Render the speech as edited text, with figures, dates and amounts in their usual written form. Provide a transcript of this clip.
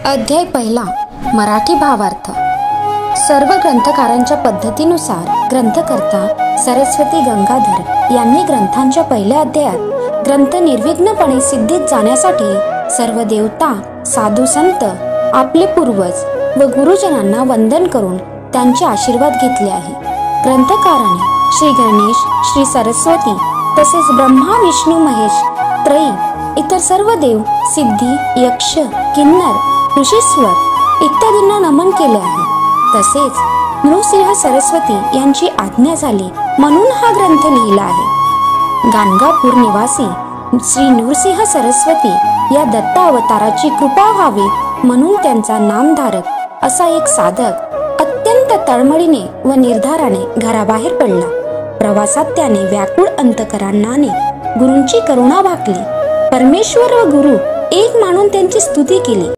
अध्याय पहिला मराठी भावार्थ। सर्व ग्रंथकारांच्या पद्धतीनुसार ग्रंथकर्ता सरस्वती गंगाधर यांनी ग्रंथांच्या पहिल्या अध्यायात ग्रंथ निर्विघ्नपणे सिद्धीत जाण्यासाठी सर्व देवता, साधू संत, आपले पूर्वज व गुरुजनांना वंदन करून त्यांचे आशीर्वाद घेतले आहे। ग्रंथकाराने श्री गणेश, श्री सरस्वती तसेच ब्रह्मा, विष्णू, महेश त्रयी, इतर सर्व देव, सिद्धी, यक्ष, किन्नर, ऋषीश्वर इत्यादींना नमन केले आहे। तसेच नृसिंह सरस्वती यांची आज्ञा झाली म्हणून हा ग्रंथ लिहिला आहे। गाणगापूर निवासी श्री नृसिंह सरस्वती या दत्त अवताराची कृपा व्हावी म्हणून त्यांचा नामधारक असा एक साधक अत्यंत तळमळीने व निर्धाराने घराबाहेर पडला। प्रवासात त्याने व्याकुळ अंतकरणाने गुरूंची करुणा भाकली। परमेश्वर व गुरु एक मानून त्यांची स्तुती केली।